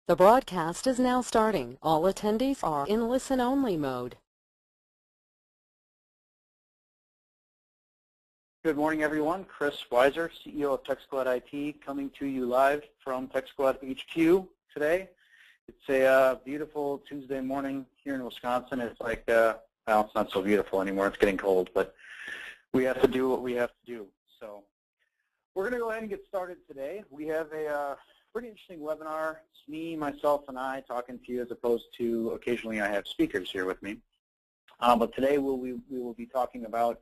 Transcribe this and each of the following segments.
The broadcast is now starting. All attendees are in listen-only mode. Good morning, everyone. Chris Weiser, CEO of Tech Squad IT, coming to you live from Tech Squad HQ today. It's a beautiful Tuesday morning here in Wisconsin. It's like, well, it's not so beautiful anymore. It's getting cold, but we have to do what we have to do. So we're going to go ahead and get started today. We have a pretty interesting webinar. It's me, myself, and I talking to you as opposed to occasionally I have speakers here with me. But today we will be talking about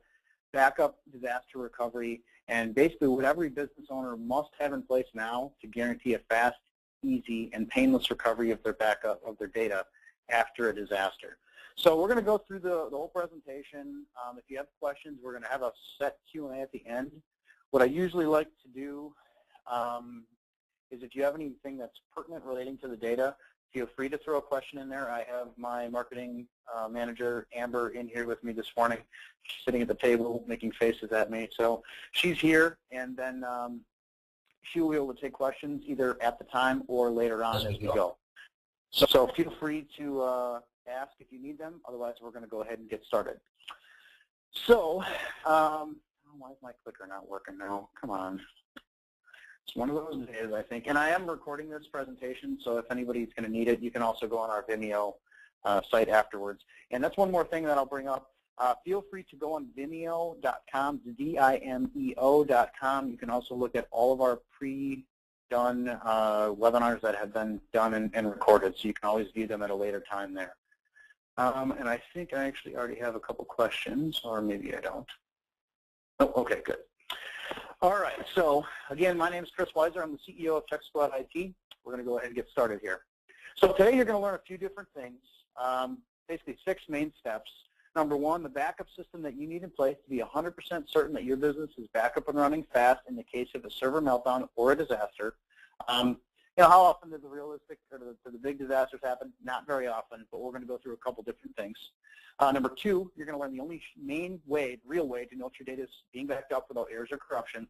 backup disaster recovery and basically what every business owner must have in place now to guarantee a fast, easy, and painless recovery of their backup of their data after a disaster. So we're going to go through the whole presentation. If you have questions, we're going to have a set Q&A at the end. What I usually like to do is if you have anything that's pertinent relating to the data, feel free to throw a question in there. I have my marketing manager, Amber, in here with me this morning. She's sitting at the table making faces at me. So she's here, and then she will be able to take questions either at the time or later on as we go. So feel free to ask if you need them. Otherwise, we're going to go ahead and get started. So why is my clicker not working now? Come on. It's one of those days, I think. And I am recording this presentation, so if anybody's going to need it, you can also go on our Vimeo site afterwards. And that's one more thing that I'll bring up. Feel free to go on Vimeo.com, Vimeo.com. You can also look at all of our pre-done webinars that have been done and recorded, so you can always view them at a later time there. And I think I actually already have a couple questions, or maybe I don't. Oh, okay, good. All right, so again, my name is Chris Weiser. I'm the CEO of Tech Squad IT. We're going to go ahead and get started here. So today you're going to learn a few different things, basically 6 main steps. Number 1, the backup system that you need in place to be 100% certain that your business is back up and running fast in the case of a server meltdown or a disaster. You know, how often do the realistic or the big disasters happen? Not very often, but we're going to go through a couple different things. Number 2, you're going to learn the only main way, real way to know if your data is being backed up without errors or corruption.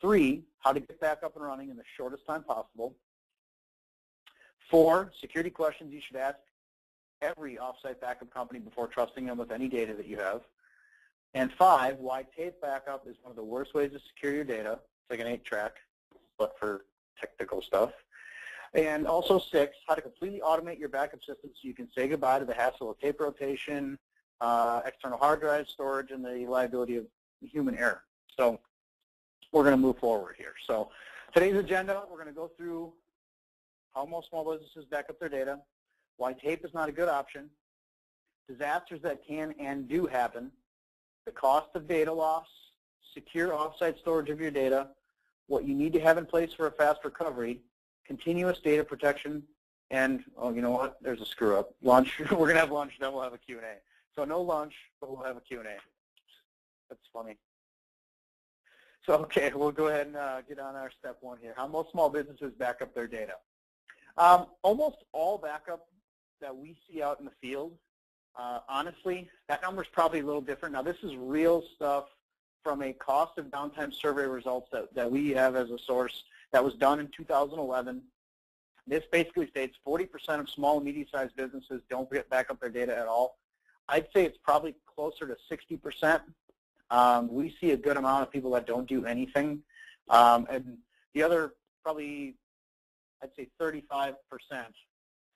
3, how to get back up and running in the shortest time possible. 4, security questions you should ask every offsite backup company before trusting them with any data that you have. And 5, why tape backup is one of the worst ways to secure your data. It's like an 8-track, but for technical stuff. And also 6, how to completely automate your backup system so you can say goodbye to the hassle of tape rotation, external hard drive storage, and the liability of human error. So we're going to move forward here. So today's agenda, we're going to go through how most small businesses back up their data, why tape is not a good option, disasters that can and do happen, the cost of data loss, secure offsite storage of your data, what you need to have in place for a fast recovery, continuous data protection, and, oh, you know what, there's a screw up. Lunch, we're going to have lunch, then we'll have a Q&A. So no lunch, but we'll have a Q&A. That's funny. So, okay, we'll go ahead and get on our step 1 here. How most small businesses back up their data. Almost all backup that we see out in the field, honestly, that number is probably a little different. Now, this is real stuff from a cost of downtime survey results that we have as a source that was done in 2011. This basically states 40% of small and medium-sized businesses don't get back up their data at all. I'd say it's probably closer to 60%. We see a good amount of people that don't do anything. And the other probably, I'd say 35%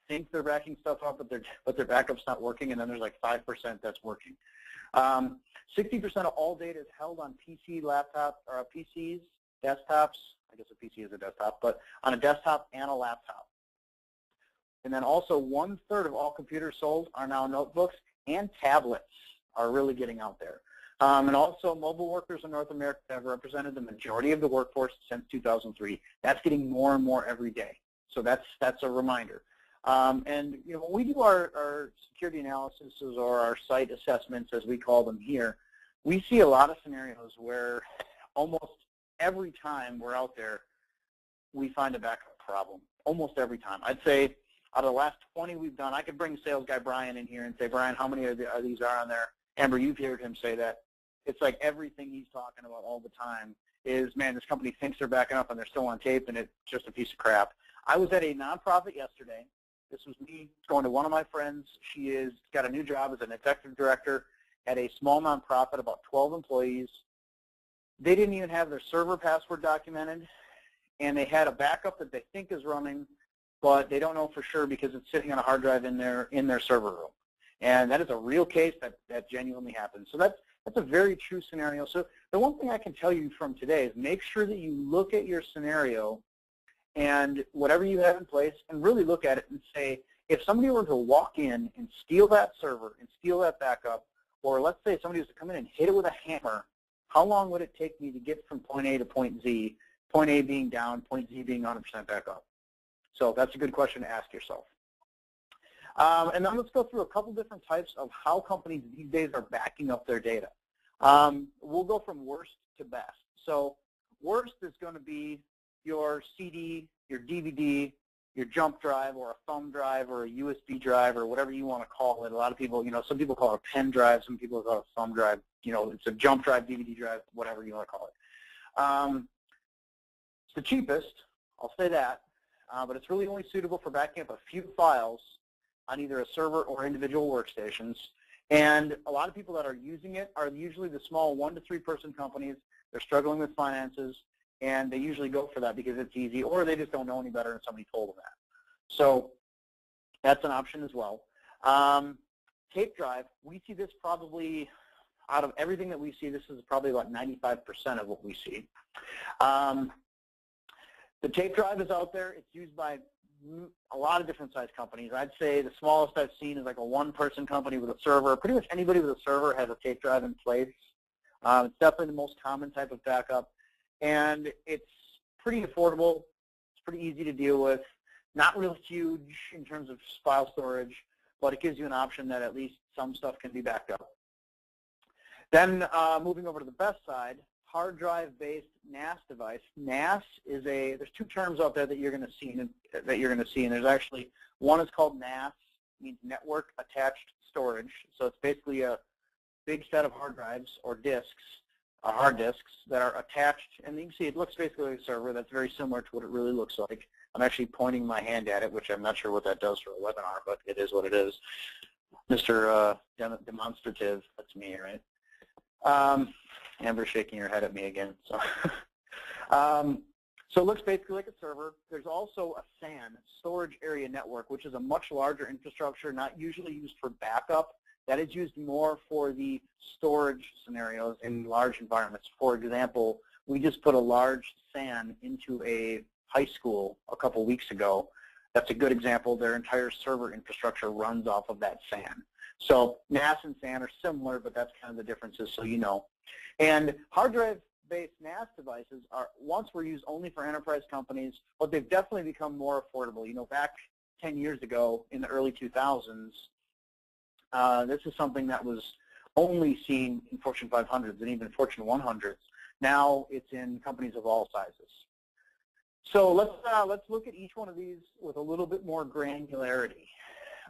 think they're backing stuff up, but their backup's not working, and then there's like 5% that's working. 60% of all data is held on PC, laptop, or PCs, desktops. I guess a PC is a desktop, but on a desktop and a laptop. And then also 1/3 of all computers sold are now notebooks, and tablets are really getting out there. And also mobile workers in North America have represented the majority of the workforce since 2003. That's getting more and more every day. So that's a reminder. And you know, when we do our security analysis or our site assessments, as we call them here, we see a lot of scenarios where almost every time we're out there, we find a backup problem. Almost every time. I'd say out of the last 20 we've done, I could bring sales guy Brian in here and say, Brian, how many of these are on there? Amber, you've heard him say that. It's like everything he's talking about all the time is, man, this company thinks they're backing up and they're still on tape and it's just a piece of crap. I was at a nonprofit yesterday. This was me going to one of my friends. She has got a new job as an executive director at a small nonprofit, about 12 employees. They didn't even have their server password documented, and they had a backup that they think is running, but they don't know for sure because it's sitting on a hard drive in their server room. And that is a real case that genuinely happens. So that's a very true scenario. So the one thing I can tell you from today is make sure that you look at your scenario and whatever you have in place and really look at it and say, if somebody were to walk in and steal that server and steal that backup, or let's say somebody was to come in and hit it with a hammer, how long would it take me to get from point A to point Z, point A being down, point Z being 100% backup? So that's a good question to ask yourself. And then let's go through a couple different types of how companies these days are backing up their data. We'll go from worst to best. So worst is going to be your CD, your DVD, your jump drive or a thumb drive or a USB drive or whatever you want to call it. A lot of people, some people call it a pen drive, some people call it a thumb drive. It's a jump drive, DVD drive, whatever you want to call it. It's the cheapest, I'll say that, but it's really only suitable for backing up a few files on either a server or individual workstations. And a lot of people that are using it are usually the small 1 to 3 person companies. They're struggling with finances, and they usually go for that because it's easy, or they just don't know any better and somebody told them that. So that's an option as well. Tape drive, we see this probably, out of everything that we see, this is probably about 95% of what we see. The tape drive is out there. It's used by a lot of different size companies. I'd say the smallest I've seen is like a 1-person company with a server. Pretty much anybody with a server has a tape drive in place. It's definitely the most common type of backup, and it's pretty affordable. It's pretty easy to deal with. Not real huge in terms of file storage, but it gives you an option that at least some stuff can be backed up. Then moving over to the best side, hard drive-based NAS device. NAS is there's 2 terms out there that you're going to see, and there's actually, one is called NAS, means network attached storage. So it's basically a big set of hard drives or disks, hard disks that are attached, and you can see it looks basically like a server. That's very similar to what it really looks like. I'm actually pointing my hand at it, which I'm not sure what that does for a webinar, but it is what it is. Mr. Demonstrative, that's me, right? Amber's shaking her head at me again. So, so it looks basically like a server. There's also a SAN, storage area network, which is a much larger infrastructure, not usually used for backup. That is used more for the storage scenarios in large environments. For example, we just put a large SAN into a high school a couple weeks ago. That's a good example. Their entire server infrastructure runs off of that SAN. So NAS and SAN are similar, but that's kind of the differences, so you know. And hard drive-based NAS devices once were used only for enterprise companies, but they've definitely become more affordable. Back 10 years ago in the early 2000s, this is something that was only seen in Fortune 500s and even Fortune 100s. Now it's in companies of all sizes. So let's look at each one of these with a little bit more granularity.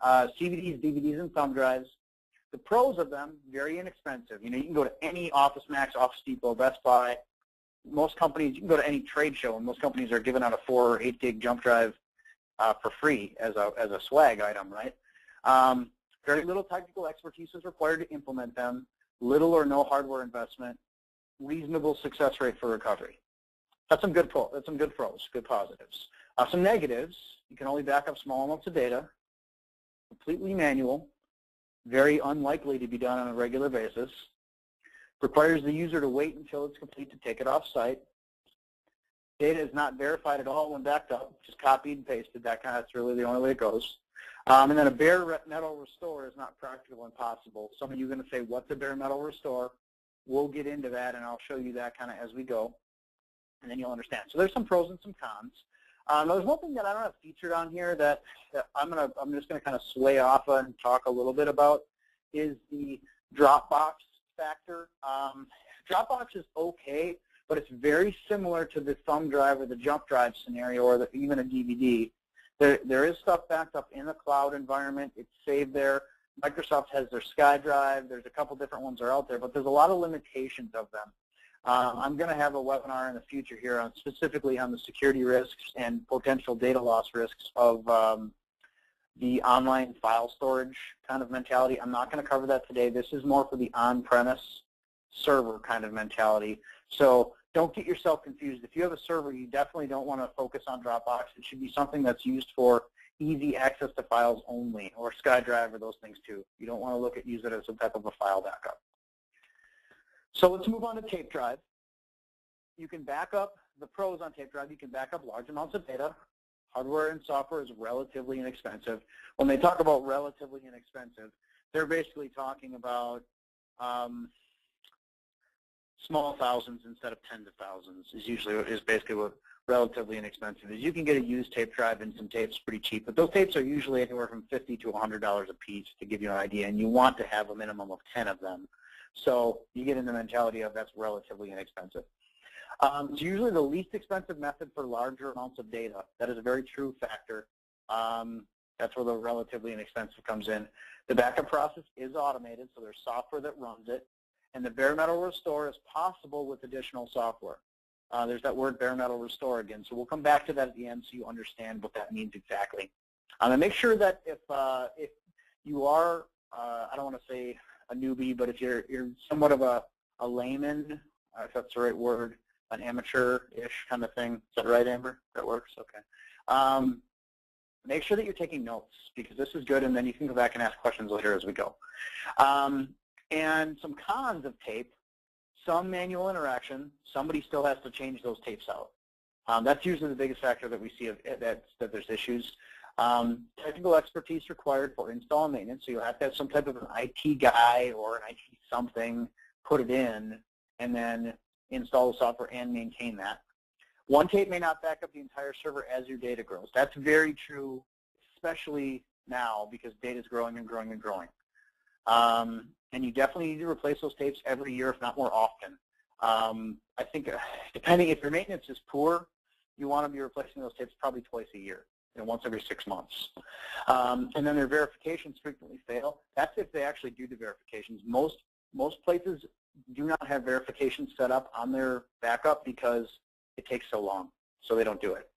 CVDs, DVDs, and thumb drives. The pros of them, very inexpensive. You can go to any Office Max, Office Depot, Best Buy. Most companies, you can go to any trade show, and most companies are giving out a 4 or 8 gig jump drive for free as a swag item, right? Very little technical expertise is required to implement them. Little or no hardware investment. Reasonable success rate for recovery. That's some good pros. That's some good pros, good positives. Some negatives: you can only back up small amounts of data. Completely manual. Very unlikely to be done on a regular basis. Requires the user to wait until it's complete to take it off site. Data is not verified at all when backed up, just copied and pasted. That's really the only way it goes. And then a bare metal restore is not practical and possible. Some of you are going to say, what's a bare metal restore? We'll get into that, and I'll show you that kind of as we go, and then you'll understand. So there's some pros and some cons. There's one thing that I don't have featured on here that I'm just going to kind of sway off and talk a little bit about is the Dropbox factor. Dropbox is okay, but it's very similar to the thumb drive or the jump drive scenario or even a DVD. There is stuff backed up in the cloud environment. It's saved there. Microsoft has their SkyDrive. There's a couple different ones that are out there, but there's a lot of limitations of them. I'm going to have a webinar in the future here on specifically on the security risks and potential data loss risks of the online file storage kind of mentality. I'm not going to cover that today. This is more for the on-premise server kind of mentality. So don't get yourself confused. If you have a server, you definitely don't want to focus on Dropbox. It should be something that's used for easy access to files only, or SkyDrive or those things too. You don't want to use it as some type of a file backup. So let's move on to tape drive. You can back up the pros on tape drive. You can back up large amounts of data. Hardware and software is relatively inexpensive. When they talk about relatively inexpensive, they're basically talking about small thousands instead of tens of thousands is basically what relatively inexpensive is. You can get a used tape drive and some tapes pretty cheap, but those tapes are usually anywhere from $50 to $100 a piece to give you an idea, and you want to have a minimum of 10 of them. So you get in the mentality of that's relatively inexpensive. It's usually the least expensive method for larger amounts of data. That is a very true factor. That's where the relatively inexpensive comes in. The backup process is automated, so there's software that runs it. And the bare metal restore is possible with additional software. There's that word bare metal restore again. So we'll come back to that at the end so you understand what that means exactly. And make sure that if you are, I don't want to say a newbie, but if you're somewhat of a layman, if that's the right word, an amateur-ish kind of thing. Is that right, Amber? That works? Okay. Make sure that you're taking notes because this is good, and then you can go back and ask questions later as we go. And some cons of tape, some manual interaction, somebody still has to change those tapes out. That's usually the biggest factor that we see that there's issues. Technical expertise required for install and maintenance, so you'll have to have some type of an IT guy or an IT something, put it in, and then install the software and maintain that. One tape may not back up the entire server as your data grows. That's very true, especially now because data is growing and growing and growing. And you definitely need to replace those tapes every year, if not more often. I think depending if your maintenance is poor, you want to be replacing those tapes probably twice a year, once every 6 months. And then their verifications frequently fail. That's if they actually do the verifications. Most places do not have verifications set up on their backup because it takes so long, so they don't do it.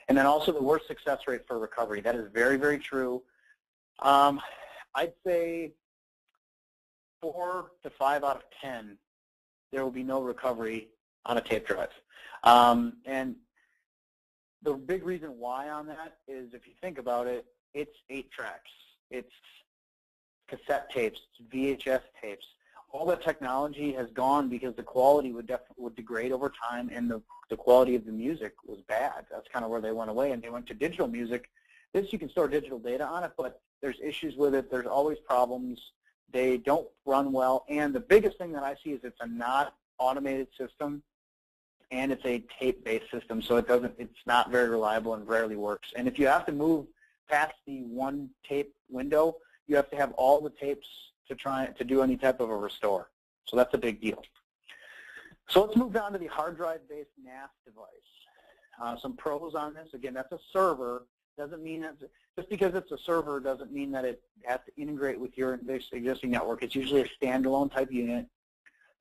And then also the worst success rate for recovery. That is very, very true. I'd say 4 to 5 out of 10, there will be no recovery on a tape drive. And the big reason why on that is if you think about it, it's 8 tracks. It's cassette tapes, it's VHS tapes. All that technology has gone because the quality would degrade over time, and the quality of the music was bad. That's kind of where they went away, and they went to digital music. This, you can store digital data on it, but there's issues with it. There's always problems. They don't run well, and the biggest thing that I see is it's a not automated system, and it's a tape-based system, so it's not very reliable and rarely works. And if you have to move past the one tape window, you have to have all the tapes to try to do any type of a restore. So that's a big deal. So let's move down to the hard drive-based NAS device. Some pros on this. Again, that's a server. Doesn't mean that just because it's a server doesn't mean that it has to integrate with your existing network. It's usually a standalone type unit.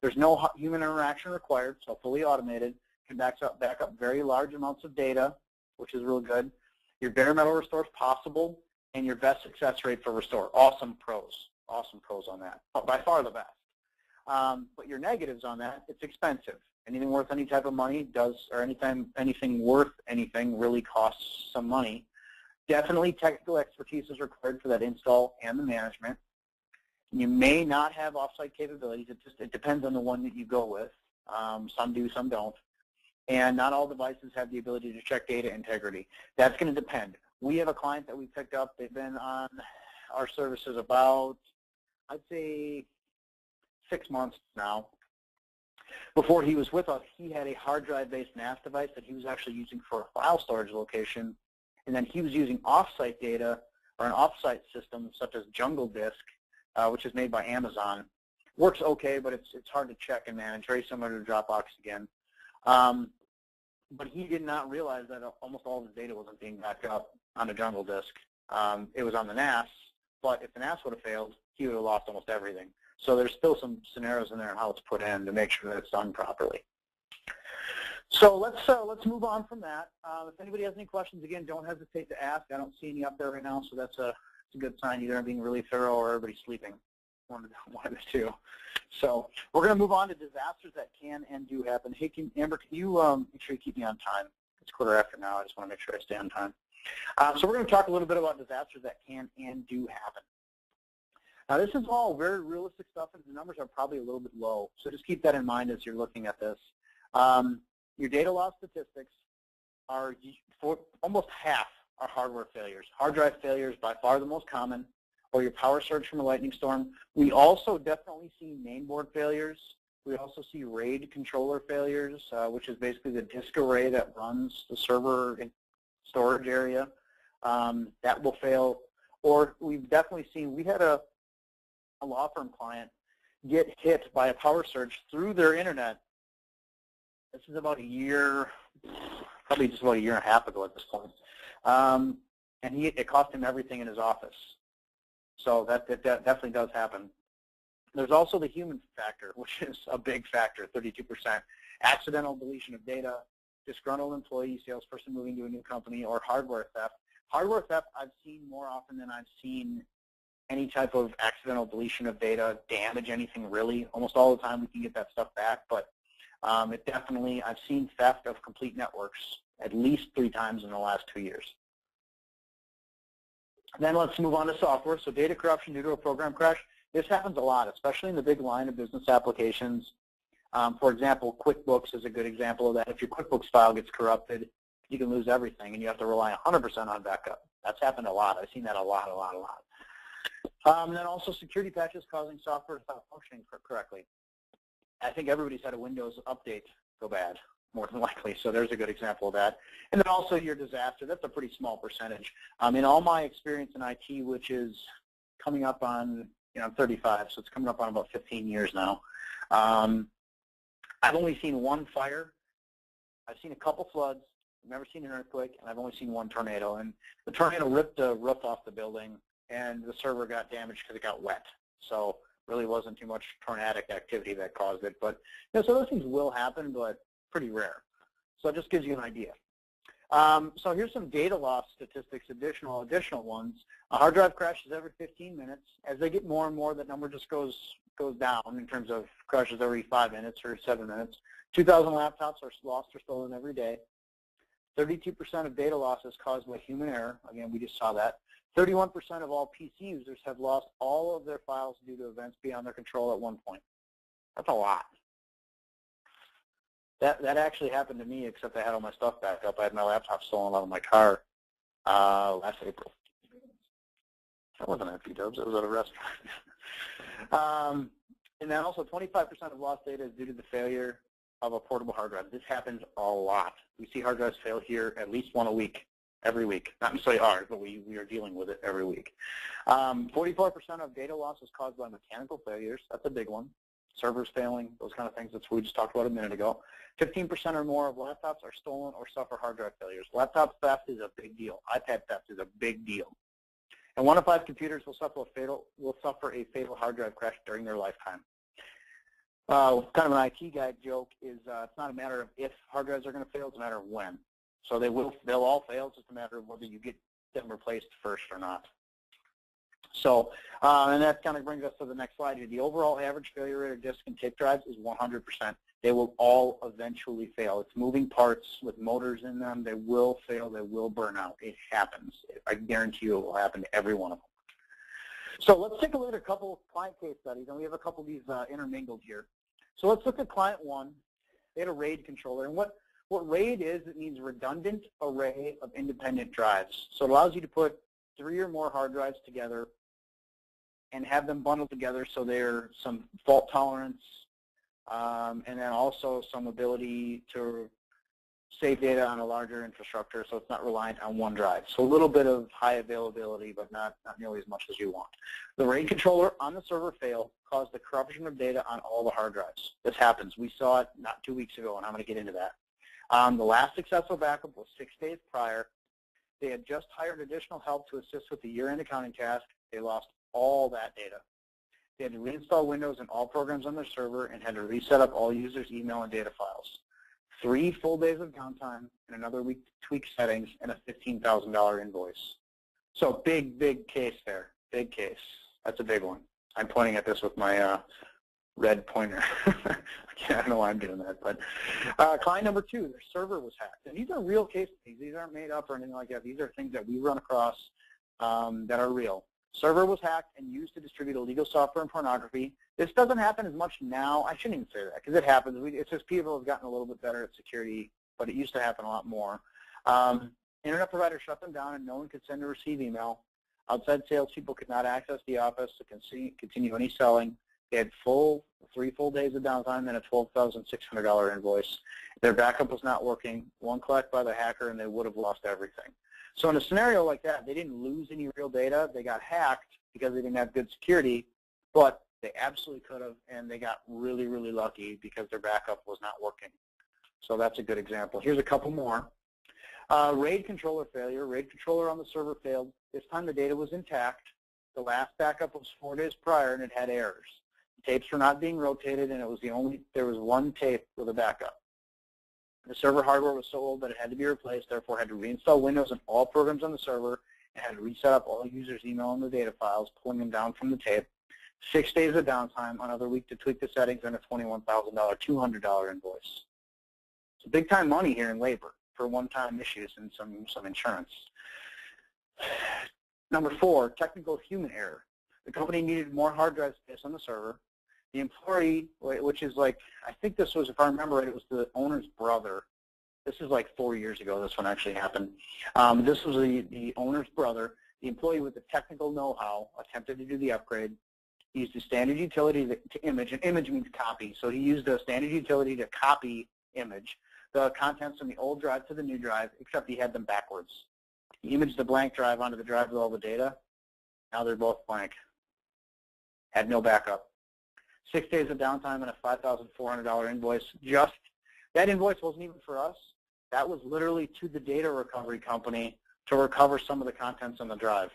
There's no human interaction required, so fully automated. Can back up very large amounts of data, which is real good. Your bare metal restore is possible, and your best success rate for restore. Awesome pros on that. By far the best. But your negatives on that, it's expensive. Anything worth any type of money does, or anything worth anything really costs some money. Definitely technical expertise is required for that install and the management. You may not have offsite capabilities. It depends on the one that you go with. Some do, some don't. And not all devices have the ability to check data integrity. That's going to depend. We have a client that we picked up. They've been on our services about, I'd say, 6 months now. Before he was with us, he had a hard drive-based NAS device that he was actually using for a file storage location, and then he was using offsite data or an offsite system such as Jungle Disk, which is made by Amazon. Works okay, but it's hard to check and manage, very similar to Dropbox again. But he did not realize that almost all of his data wasn't being backed up on a Jungle Disk. It was on the NAS, but if the NAS would have failed, he would have lost almost everything. So there's still some scenarios in there on how it's put in to make sure that it's done properly. So let's move on from that. If anybody has any questions, again, don't hesitate to ask. I don't see any up there right now, so that's a good sign. Either I'm being really thorough or everybody's sleeping. One of the two. So we're going to move on to disasters that can and do happen. Hey, Amber, can you make sure you keep me on time? It's 1:15 now. I just want to make sure I stay on time. So we're going to talk a little bit about disasters that can and do happen. Now, this is all very realistic stuff, and the numbers are probably a little bit low. So just keep that in mind as you're looking at this. Your data loss statistics are for almost half are hardware failures. Hard drive failures by far the most common, or your power surge from a lightning storm. We also definitely see mainboard failures. We also see RAID controller failures, which is basically the disk array that runs the server and storage area. That will fail. Or we've definitely seen, we had a law firm client get hit by a power surge through their internet. This is about a year, probably just about a year and a half ago at this point. And it cost him everything in his office. So that definitely does happen. There's also the human factor, which is a big factor, 32%. Accidental deletion of data, disgruntled employee, salesperson moving to a new company, or hardware theft. Hardware theft I've seen more often than I've seen any type of accidental deletion of data, damage anything really. Almost all the time we can get that stuff back, but it definitely, I've seen theft of complete networks at least 3 times in the last 2 years. Then let's move on to software. So data corruption due to a program crash. This happens a lot, especially in the big line of business applications. For example, QuickBooks is a good example of that. If your QuickBooks file gets corrupted, you can lose everything, and you have to rely 100% on backup. That's happened a lot. I've seen that a lot. And then also security patches causing software to stop functioning correctly. I think everybody's had a Windows update go bad, more than likely, so there's a good example of that. And then also your disaster, that's a pretty small percentage. In all my experience in IT, which is coming up on, I'm 35, so it's coming up on about 15 years now. I've only seen 1 fire. I've seen a couple floods. I've never seen an earthquake, and I've only seen 1 tornado. And the tornado ripped the roof off the building, and the server got damaged because it got wet. So really wasn't too much tornadic activity that caused it. But so those things will happen, but pretty rare. So it just gives you an idea. So here's some data loss statistics, additional ones. A hard drive crashes every 15 minutes. As they get more and more, that number just goes down in terms of crashes every 5 minutes or 7 minutes. 2,000 laptops are lost or stolen every day. 32% of data loss is caused by human error. Again, we just saw that. 31% of all PC users have lost all of their files due to events beyond their control at one point. That's a lot. That actually happened to me, except I had all my stuff backed up. I had my laptop stolen out of my car last April. That wasn't at P-Dubs. It was at a restaurant. And then also 25% of lost data is due to the failure of a portable hard drive. This happens a lot. We see hard drives fail here at least 1 a week, every week. Not necessarily ours, but we are dealing with it every week. 44% of data loss is caused by mechanical failures. That's a big one. Servers failing, those kind of things. That's what we just talked about a minute ago. 15% or more of laptops are stolen or suffer hard drive failures. Laptop theft is a big deal. iPad theft is a big deal. And 1 of 5 computers will suffer a fatal hard drive crash during their lifetime. Kind of an IT guy joke is it's not a matter of if hard drives are going to fail, it's a matter of when. So they'll all fail, it's just a matter of whether you get them replaced first or not. So, and that kind of brings us to the next slide here. The overall average failure rate of disk and tape drives is 100%. They will all eventually fail. It's moving parts with motors in them. They will fail. They will burn out. It happens. I guarantee you it will happen to every one of them. So let's take a look at a couple of client case studies, and we have a couple of these intermingled here. So let's look at client 1. They had a RAID controller, and what RAID is, it means redundant array of independent drives. So it allows you to put 3 or more hard drives together and have them bundled together so there's some fault tolerance and then also some ability to save data on a larger infrastructure so it's not reliant on 1 drive. So a little bit of high availability, but not nearly as much as you want. The RAID controller on the server fail caused the corruption of data on all the hard drives. This happens. We saw it not 2 weeks ago, and I'm going to get into that. The last successful backup was 6 days prior. They had just hired additional help to assist with the year-end accounting task. They lost all that data. They had to reinstall Windows and all programs on their server and had to reset up all users' email and data files. 3 full days of downtime and another week to tweak settings and a $15,000 invoice. So big case there. Big case. That's a big one. I'm pointing at this with my red pointer. I don't know why I'm doing that. But client number 2, their server was hacked. And these are real cases. These aren't made up or anything like that. These are things that we run across that are real. Server was hacked and used to distribute illegal software and pornography. This doesn't happen as much now. I shouldn't even say that because it happens. It's just people have gotten a little bit better at security, but it used to happen a lot more. Internet providers shut them down and no one could send or receive email. Outside salespeople could not access the office to continue any selling. They had 3 full days of downtime and a $12,600 invoice. Their backup was not working. One click by the hacker and they would have lost everything. So in a scenario like that, they didn't lose any real data. They got hacked because they didn't have good security, but they absolutely could have, and they got really lucky because their backup was not working. So that's a good example. Here's a couple more. RAID controller failure. RAID controller on the server failed. This time the data was intact. The last backup was 4 days prior, and it had errors. The tapes were not being rotated, and there was one tape with a backup. The server hardware was so old that it had to be replaced, therefore had to reinstall Windows and all programs on the server, and had to reset up all users' email and the data files, pulling them down from the tape. 6 days of downtime, another week to tweak the settings, and a $21,000 $200 invoice. It's big time money here in labor for one-time issues and some insurance. Number 4, technical human error. The company needed more hard drive space on the server. The employee, which is like, I think this was, if I remember right, it was the owner's brother. This is like 4 years ago this one actually happened. This was the owner's brother. The employee with the technical know-how attempted to do the upgrade. He used a standard utility to image, and image means copy. So he used a standard utility to copy image the contents from the old drive to the new drive, except he had them backwards. He imaged the blank drive onto the drive with all the data. Now they're both blank. Had no backup. 6 days of downtime and a $5,400 invoice. That invoice wasn't even for us. That was literally to the data recovery company to recover some of the contents on the drive.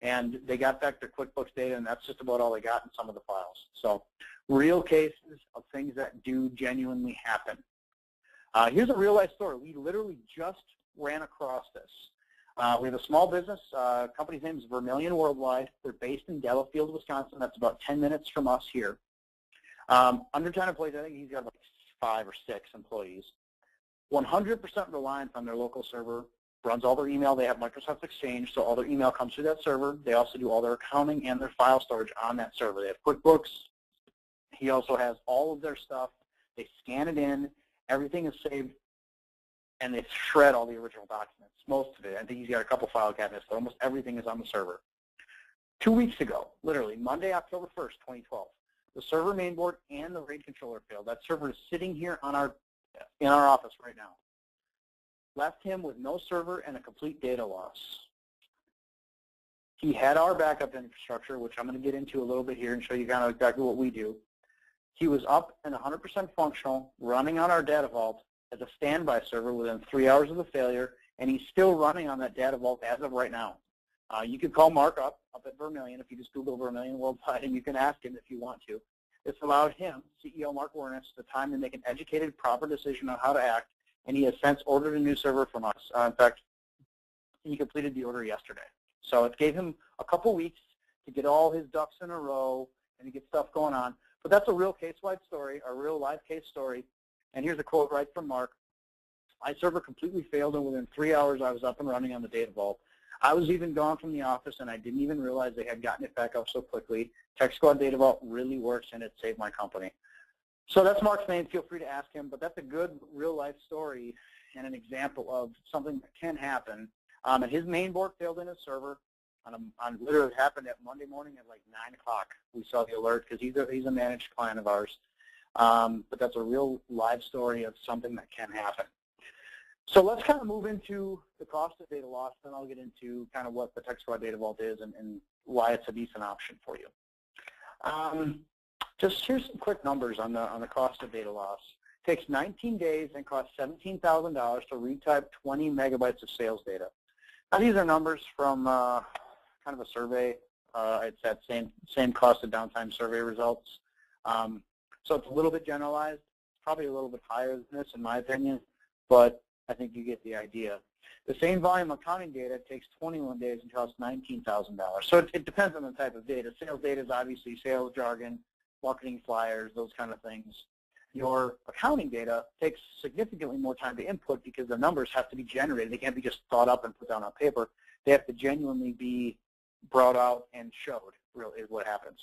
And they got back their QuickBooks data, and that's just about all they got in some of the files. So real cases of things that do genuinely happen. Here's a real-life story. We literally just ran across this. We have a small business. Company's name is Vermilion Worldwide. They're based in Delafield, Wisconsin. That's about 10 minutes from us here. Under 10 employees, I think he's got like 5 or 6 employees. 100% reliant on their local server. Runs all their email. They have Microsoft Exchange, so all their email comes through that server. They also do all their accounting and their file storage on that server. They have QuickBooks. He also has all of their stuff. They scan it in. Everything is saved, and they shred all the original documents, most of it. I think he's got a couple file cabinets, but almost everything is on the server. 2 weeks ago, literally, Monday, October 1st, 2012, the server mainboard and the RAID controller failed. That server is sitting here in our office right now. Left him with no server and a complete data loss. He had our backup infrastructure, which I'm going to get into a little bit here and show you kind of exactly what we do. He was up and 100% functional, running on our data vault as a standby server within 3 hours of the failure, and he's still running on that data vault as of right now. You could call Mark up at Vermilion if you just Google Vermilion Worldwide, and you can ask him if you want to. This allowed him, CEO Mark Wernes, the time to make an educated, proper decision on how to act, and he has since ordered a new server from us. In fact, he completed the order yesterday. So it gave him a couple weeks to get all his ducks in a row and to get stuff going on. But that's a real case-wide story, a real live case story. And here's a quote right from Mark. My server completely failed, and within 3 hours I was up and running on the data vault. I was even gone from the office, and I didn't even realize they had gotten it back up so quickly. Tech Squad Data Vault really works, and it saved my company. So that's Mark's name. Feel free to ask him. But that's a good real-life story and an example of something that can happen. And his main board failed in his server. Literally happened at Monday morning at like 9 o'clock. We saw the alert because he's a managed client of ours. But that's a real live story of something that can happen. So let's kind of move into the cost of data loss, then I'll get into kind of what the Tech Squad Data Vault is and why it's a decent option for you. Just here's some quick numbers on the cost of data loss. It takes 19 days and costs $17,000 to retype 20 megabytes of sales data. Now these are numbers from kind of a survey It's that same cost of downtime survey results. So it's a little bit generalized, probably a little bit higher than this in my opinion, but I think you get the idea. The same volume accounting data takes 21 days and costs $19,000. So it depends on the type of data. Sales data is obviously sales jargon, marketing flyers, those kind of things. Your accounting data takes significantly more time to input because the numbers have to be generated. They can't be just thought up and put down on paper. They have to genuinely be brought out and showed, really, is what happens.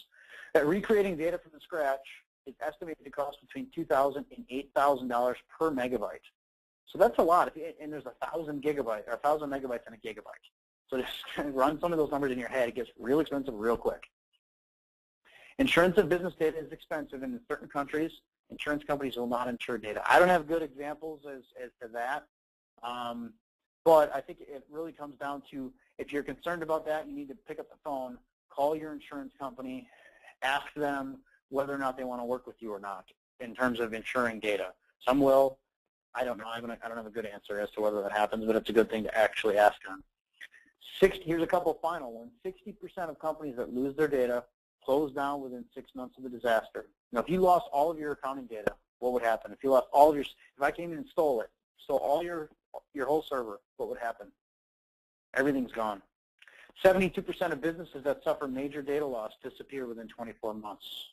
That recreating data from scratch is estimated to cost between $2,000 and $8,000 per megabyte. So that's a lot, and there's 1,000 gigabytes or 1,000 megabytes in a gigabyte. So just run some of those numbers in your head. It gets real expensive real quick. Insurance of business data is expensive, and in certain countries, insurance companies will not insure data. I don't have good examples as to that, but I think it really comes down to if you're concerned about that, you need to pick up the phone, call your insurance company, ask them whether or not they want to work with you or not in terms of insuring data. Some will. I don't know. I don't have a good answer as to whether that happens, but it's a good thing to actually ask on. Here's a couple final ones. 60% of companies that lose their data close down within 6 months of a disaster. Now, if you lost all of your accounting data, what would happen? If you lost all of your, if I came in and stole all your whole server, what would happen? Everything's gone. 72% of businesses that suffer major data loss disappear within 24 months.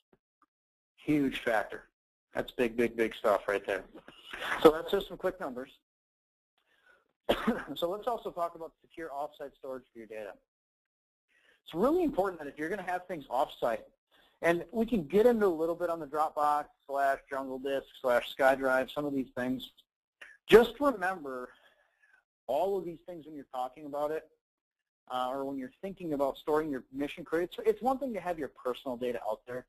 Huge factor. That's big, big, big stuff right there. So that's just some quick numbers. So let's also talk about secure offsite storage for your data. It's really important that if you're going to have things offsite, and we can get into a little bit on the Dropbox / Jungle Disk / SkyDrive, some of these things. Just remember all of these things when you're talking about it, or when you're thinking about storing your mission critical. It's one thing to have your personal data out there,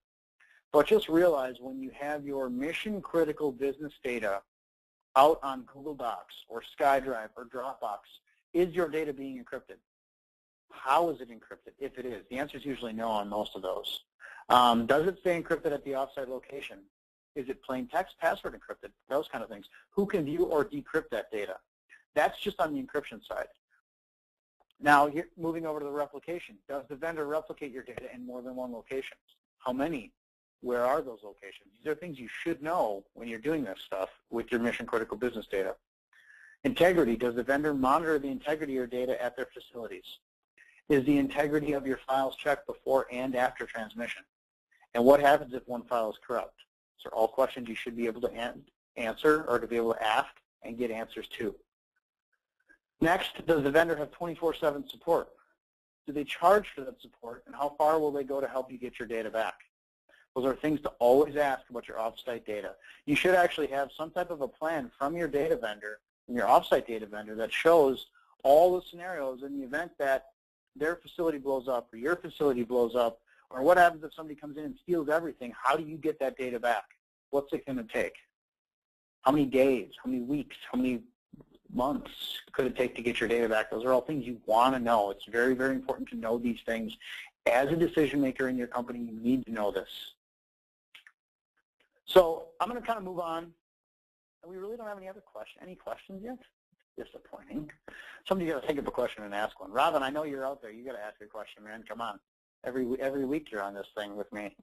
but just realize when you have your mission critical business data out on Google Docs or SkyDrive or Dropbox, is your data being encrypted? How is it encrypted, if it is? The answer is usually no on most of those. Does it stay encrypted at the offsite location? Is it plain text, password encrypted? Those kind of things. Who can view or decrypt that data? That's just on the encryption side. Now, here, moving over to the replication. Does the vendor replicate your data in more than one location? How many? Where are those locations? These are things you should know when you're doing this stuff with your mission-critical business data. Integrity. Does the vendor monitor the integrity of your data at their facilities? Is the integrity of your files checked before and after transmission? And what happens if one file is corrupt? These are all questions you should be able to answer or to be able to ask and get answers to. Next, does the vendor have 24/7 support? Do they charge for that support, and how far will they go to help you get your data back? Those are things to always ask about your offsite data. You should actually have some type of a plan from your data vendor, your offsite data vendor, that shows all the scenarios in the event that their facility blows up or your facility blows up, or what happens if somebody comes in and steals everything. How do you get that data back? What's it going to take? How many days, how many weeks, how many months could it take to get your data back? Those are all things you want to know. It's very, very important to know these things. As a decision maker in your company, you need to know this. So I'm going to kind of move on. We really don't have any other questions. Any questions yet? Disappointing. Somebody's got to think of a question and ask one. Robin, I know you're out there. You got to ask a question, man. Come on. Every week you're on this thing with me.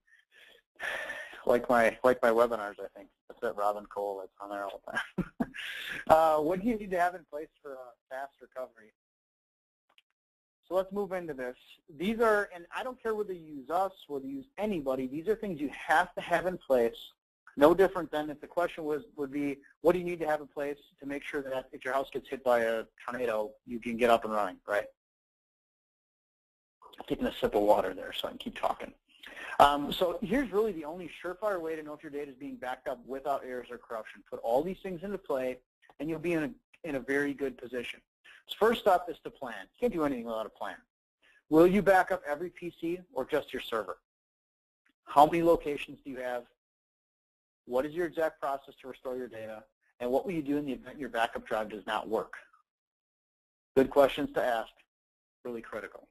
Like my webinars, I think. That's it, Robin Cole. That's on there all the time. What do you need to have in place for fast recovery? So let's move into this. These are, and I don't care whether you use us, whether you use anybody, these are things you have to have in place. No different than if the question would be, what do you need to have in place to make sure that if your house gets hit by a tornado, you can get up and running, right? I'm taking a sip of water there so I can keep talking. So here's really the only surefire way to know if your data is being backed up without errors or corruption. Put all these things into play, and you'll be in a very good position. So first up is to plan. You can't do anything without a plan. Will you back up every PC or just your server? How many locations do you have? What is your exact process to restore your data? And what will you do in the event your backup drive does not work? Good questions to ask, really critical.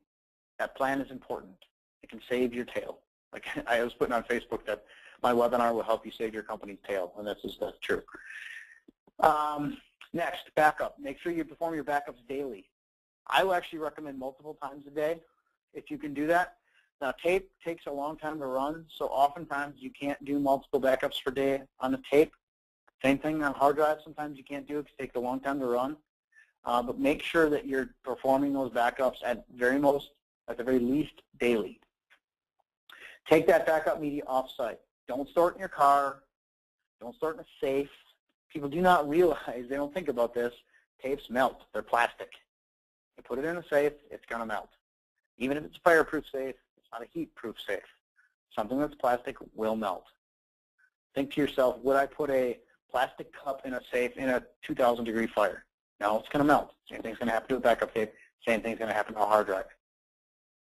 That plan is important. It can save your tail. Like I was putting on Facebook that my webinar will help you save your company's tail, and that's true. Next, backup. Make sure you perform your backups daily. I will actually recommend multiple times a day if you can do that. Now, tape takes a long time to run, so oftentimes you can't do multiple backups per day on the tape. Same thing on hard drive. Sometimes you can't do it because it takes a long time to run. But make sure that you're performing those backups at the very least daily. Take that backup media offsite. Don't store it in your car. Don't store it in a safe. People do not realize, they don't think about this, tapes melt. They're plastic. You put it in a safe, it's going to melt. Even if it's a fireproof safe, it's not a heat-proof safe. Something that's plastic will melt. Think to yourself, would I put a plastic cup in a safe in a 2,000-degree fire? No, it's going to melt. Same thing's going to happen to a backup tape. Same thing's going to happen to a hard drive.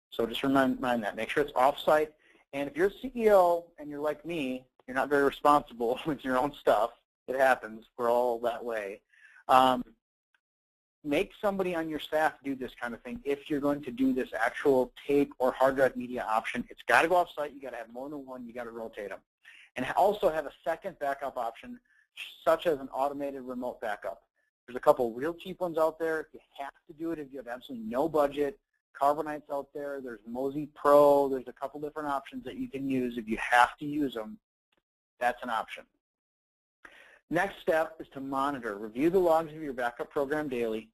So just remind that. Make sure it's off-site. And if you're a CEO and you're like me, you're not very responsible with your own stuff. It happens. We're all that way. Make somebody on your staff do this kind of thing if you're going to do this actual tape or hard drive media option. It's got to go off-site. You got to have more than one. You got to rotate them. And also have a second backup option, such as an automated remote backup. There's a couple real cheap ones out there. If you have to do it, if you have absolutely no budget, Carbonite's out there. There's Mozy Pro. There's a couple different options that you can use. If you have to use them, that's an option. Next step is to monitor. Review the logs of your backup program daily.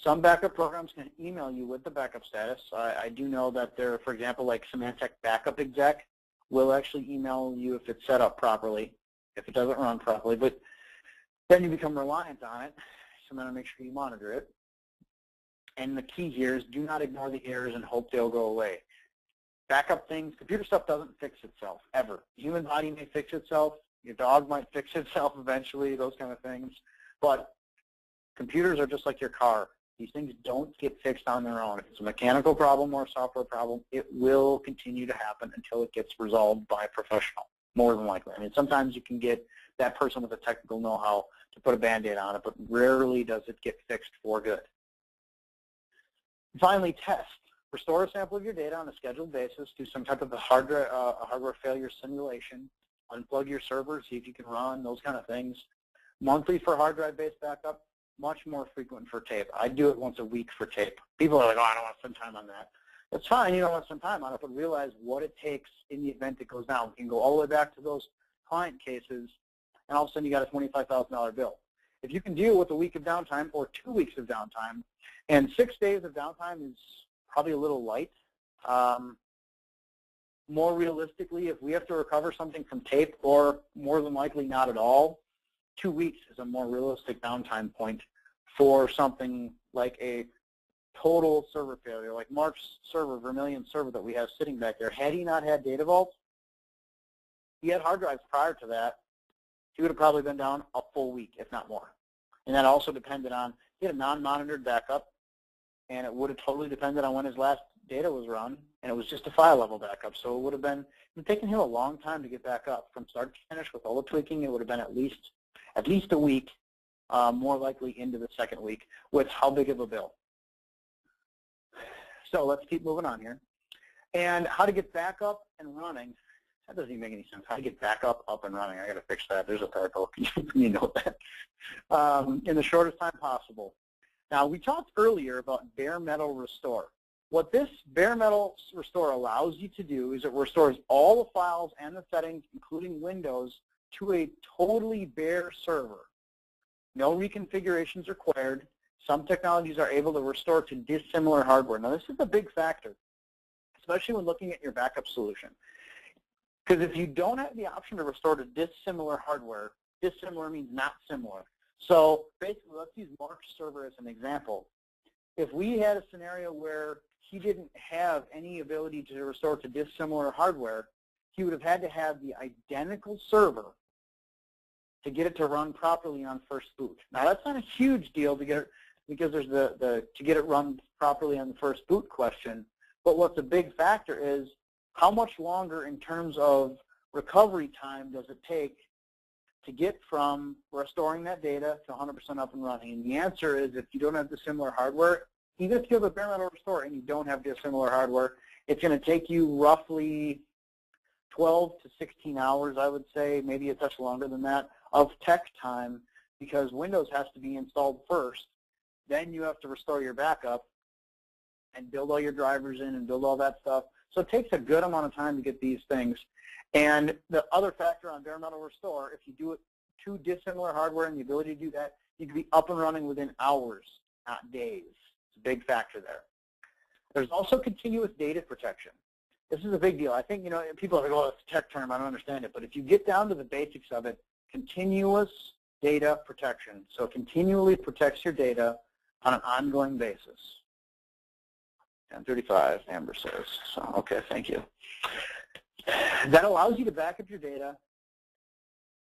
Some backup programs can email you with the backup status. I do know that there, for example, like Symantec Backup Exec will actually email you if it's set up properly, if it doesn't run properly. But then you become reliant on it, so then make sure you monitor it. And the key here is do not ignore the errors and hope they'll go away. Backup things, computer stuff doesn't fix itself, ever. The human body may fix itself. Your dog might fix itself eventually, those kind of things. But computers are just like your car. These things don't get fixed on their own. If it's a mechanical problem or a software problem, it will continue to happen until it gets resolved by a professional, more than likely. I mean, sometimes you can get that person with the technical know-how to put a Band-Aid on it, but rarely does it get fixed for good. Finally, test. Restore a sample of your data on a scheduled basis. Do some type of a hardware failure simulation. Unplug your server, see if you can run, those kind of things. Monthly for hard drive-based backup, much more frequent for tape. I do it once a week for tape. People are like, oh, I don't want to spend time on that. That's fine, you don't want to spend time on it, but realize what it takes in the event it goes down. You can go all the way back to those client cases, and all of a sudden you got a $25,000 bill. If you can deal with a week of downtime or 2 weeks of downtime, and 6 days of downtime is probably a little light. More realistically, if we have to recover something from tape, or more than likely not at all, 2 weeks is a more realistic downtime point for something like a total server failure, like Mark's server, Vermilion server that we have sitting back there. Had he not had data vaults, he had hard drives prior to that, he would have probably been down a full week, if not more. And that also depended on, he had a non-monitored backup, and it would have totally depended on when his last data was run, and it was just a file level backup. So it would have been taking him a long time to get back up. From start to finish with all the tweaking, it would have been at least a week, more likely into the second week, with how big of a bill. So let's keep moving on here. And how to get back up and running. That doesn't even make any sense. How to get back up and running. I got to fix that. There's a typo. You know that. In the shortest time possible. Now, we talked earlier about bare metal restore. What this bare metal restore allows you to do is it restores all the files and the settings, including Windows, to a totally bare server. No reconfigurations required. Some technologies are able to restore to dissimilar hardware. Now, this is a big factor, especially when looking at your backup solution. Because if you don't have the option to restore to dissimilar hardware, dissimilar means not similar. So basically, let's use Mark's server as an example. If we had a scenario where he didn't have any ability to restore to dissimilar hardware, he would have had to have the identical server to get it to run properly on first boot. Now, that's not a huge deal to get it, because there's to get it run properly on the first boot question. But what's a big factor is how much longer in terms of recovery time does it take to get from restoring that data to 100% up and running? And the answer is, if you don't have dissimilar hardware, even if you have a bare metal restore and you don't have dissimilar hardware, it's going to take you roughly 12 to 16 hours, I would say, maybe a touch longer than that, of tech time, because Windows has to be installed first. Then you have to restore your backup and build all your drivers in and build all that stuff. So it takes a good amount of time to get these things. And the other factor on bare metal restore, if you do it to dissimilar hardware and the ability to do that, you can be up and running within hours, not days. It's a big factor there. There's also continuous data protection. This is a big deal. I think, people are like, oh, it's a tech term, I don't understand it. But if you get down to the basics of it, continuous data protection. So it continually protects your data on an ongoing basis. 1035, Amber says. So, okay, thank you. That allows you to back up your data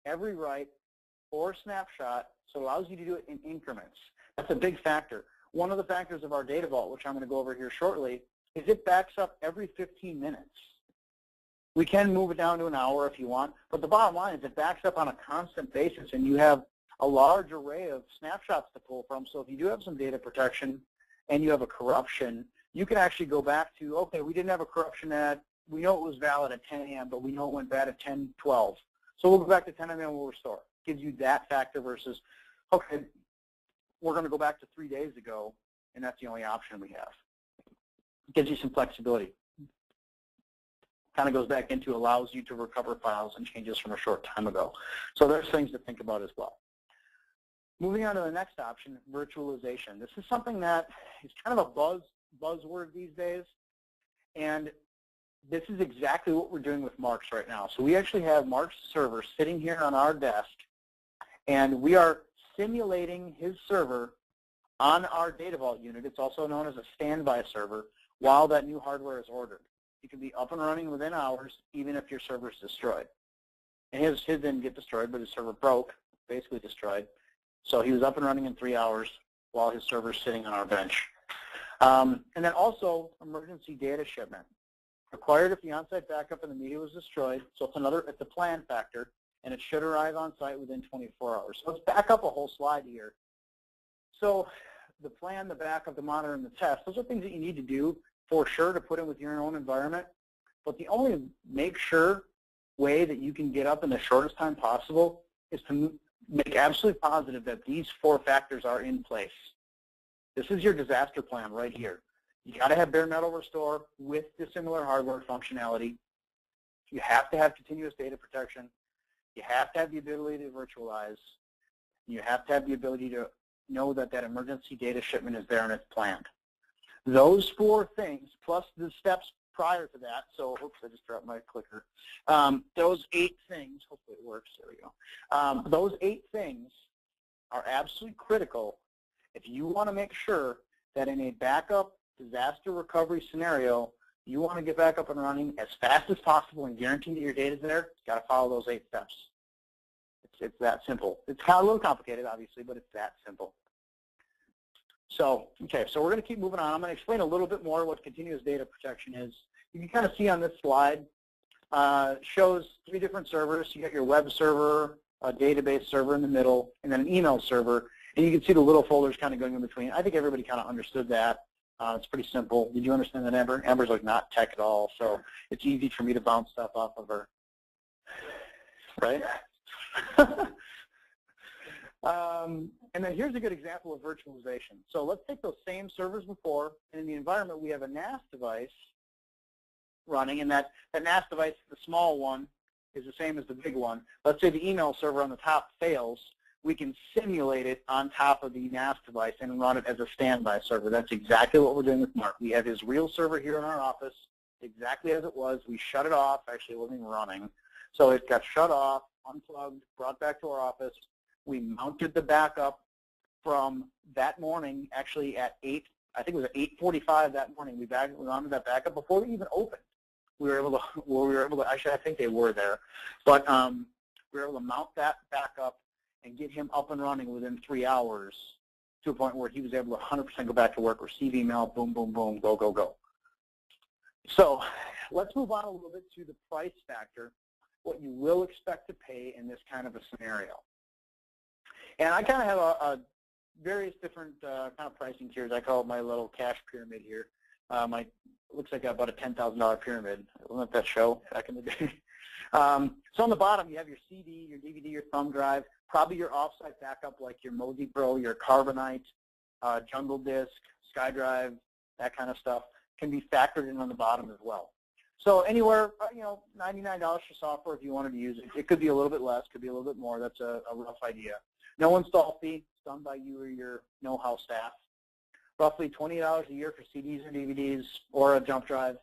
every write or snapshot, so it allows you to do it in increments. That's a big factor. One of the factors of our data vault, which I'm going to go over here shortly, is it backs up every 15 minutes. We can move it down to an hour if you want, but the bottom line is it backs up on a constant basis, and you have a large array of snapshots to pull from. So if you do have some data protection and you have a corruption, you can actually go back to, okay, we didn't have a corruption we know it was valid at 10 a.m., but we know it went bad at 10:12. So we'll go back to 10 a.m. and we'll restore. Gives you that factor versus, okay, we're going to go back to 3 days ago, and that's the only option we have. It gives you some flexibility. Kind of goes back into allows you to recover files and changes from a short time ago. So there's things to think about as well. Moving on to the next option, virtualization. This is something that is kind of a buzzword these days, and this is exactly what we're doing with Mark's right now. So we actually have Mark's server sitting here on our desk, and we are simulating his server on our data vault unit. It's also known as a standby server while that new hardware is ordered. You can be up and running within hours even if your server is destroyed. And his didn't get destroyed, but his server broke, basically destroyed. So he was up and running in 3 hours while his server is sitting on our bench. And then also emergency data shipment. Required if the on-site backup and the media was destroyed, so it's a plan factor, and it should arrive on site within 24 hours. So let's back up a whole slide here. So the plan, the backup, the monitor, and the test, those are things that you need to do for sure to put in with your own environment. But the only make sure way that you can get up in the shortest time possible is to make absolutely positive that these 4 factors are in place. This is your disaster plan right here. You got to have bare metal restore with dissimilar hardware functionality. You have to have continuous data protection. You have to have the ability to virtualize. You have to have the ability to know that that emergency data shipment is there and it's planned. Those 4 things, plus the steps prior to that, so oops, I just dropped my clicker. Those 8 things, hopefully it works, there we go. Those 8 things are absolutely critical if you want to make sure that in a backup disaster recovery scenario, you want to get back up and running as fast as possible and guarantee that your data is there. You've got to follow those 8 steps. It's that simple. It's kind of a little complicated, obviously, but it's that simple. So, okay, so we're going to keep moving on. I'm going to explain a little bit more what continuous data protection is. You can kind of see on this slide, shows 3 different servers. You got your web server, a database server in the middle, and then an email server. And you can see the little folders kind of going in between. I think everybody kind of understood that. It's pretty simple. Did you understand that, Amber? Amber's like not tech at all, so it's easy for me to bounce stuff off of her. Right? And then here's a good example of virtualization. So let's take those same servers before, and in the environment we have a NAS device running, and that NAS device, the small one, is the same as the big one. Let's say the email server on the top fails. We can simulate it on top of the NAS device and run it as a standby server. That's exactly what we're doing with Mark. We have his real server here in our office, exactly as it was. We shut it off. Actually, it wasn't even running. So it got shut off, unplugged, brought back to our office. We mounted the backup from that morning, actually at 8, I think it was at 8:45 that morning. We mounted that backup before we even opened. We were able to, actually I think they were there, but we were able to mount that backup and get him up and running within 3 hours to a point where he was able to 100% go back to work, receive email, boom, boom, boom, go, go, go. So let's move on a little bit to the price factor, what you will expect to pay in this kind of a scenario. And I kind of have a various different kind of pricing tiers. I call it my little cash pyramid here. Looks like about a $10,000 pyramid. Wasn't that show back in the day? So on the bottom, you have your CD, your DVD, your thumb drive, probably your offsite backup like your Mozy Pro, your Carbonite, Jungle Disk, SkyDrive, that kind of stuff can be factored in on the bottom as well. So anywhere, $99 for software if you wanted to use it. It could be a little bit less, could be a little bit more. That's a rough idea. No install fee, it's done by you or your know-how staff. Roughly $20 a year for CDs or DVDs or a jump drive.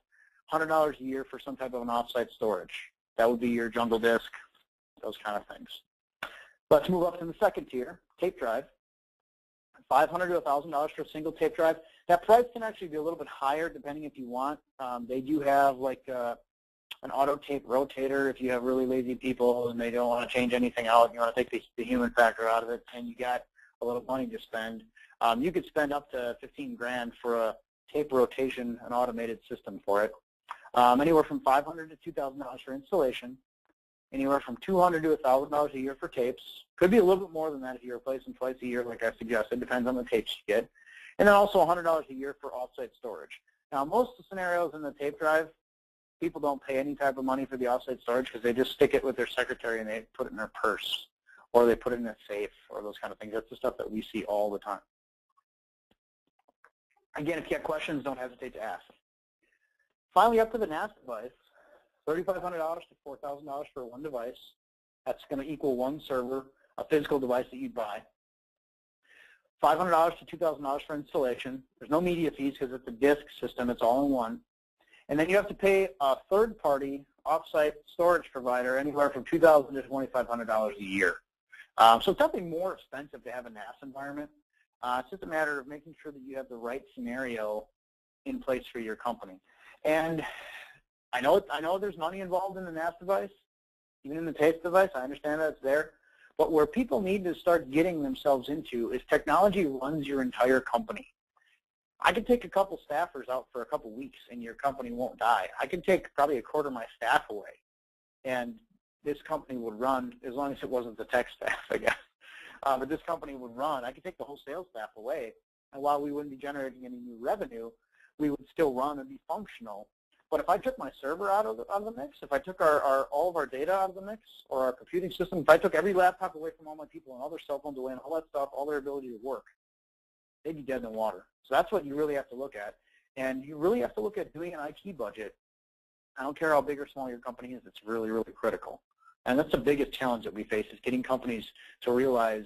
$100 a year for some type of an offsite storage. That would be your jungle disk, those kind of things. Let's move up to the second tier, tape drive. $500 to $1,000 for a single tape drive. That price can actually be a little bit higher depending if you want. They do have like an auto tape rotator if you have really lazy people and they don't want to change anything out and you want to take the human factor out of it and you got a little money to spend. You could spend up to 15 grand for a tape rotation, an automated system for it. Anywhere from $500 to $2,000 for installation. Anywhere from $200 to $1,000 a year for tapes. Could be a little bit more than that if you replace them twice a year, like I suggested. Depends on the tapes you get. And then also $100 a year for offsite storage. Now, most of the scenarios in the tape drive, people don't pay any type of money for the offsite storage because they just stick it with their secretary and they put it in their purse, or they put it in a safe, or those kind of things. That's the stuff that we see all the time. Again, if you have questions, don't hesitate to ask. Finally, up to the NAS device. $3,500 to $4,000 for one device. That's going to equal one server, a physical device that you'd buy. $500 to $2,000 for installation. There's no media fees because it's a disk system. It's all in one. And then you have to pay a third-party offsite storage provider anywhere from $2,000 to $2,500 a year. So it's definitely more expensive to have a NAS environment. It's just a matter of making sure that you have the right scenario in place for your company. And I know there's money involved in the NAS device, even in the tape device. I understand that it's there. But where people need to start getting themselves into is technology runs your entire company. I could take a couple staffers out for a couple weeks and your company won't die. I could take probably a quarter of my staff away and this company would run, as long as it wasn't the tech staff, I guess. But this company would run. I could take the whole sales staff away, and while we wouldn't be generating any new revenue, we would still run and be functional. But if I took my server out of the mix, if I took all of our data out of the mix, or our computing system, if I took every laptop away from all my people and all their cell phones away and all that stuff, all their ability to work, they'd be dead in the water. So that's what you really have to look at. And you really have to look at doing an IT budget. I don't care how big or small your company is, it's really, really critical. And that's the biggest challenge that we face, is getting companies to realize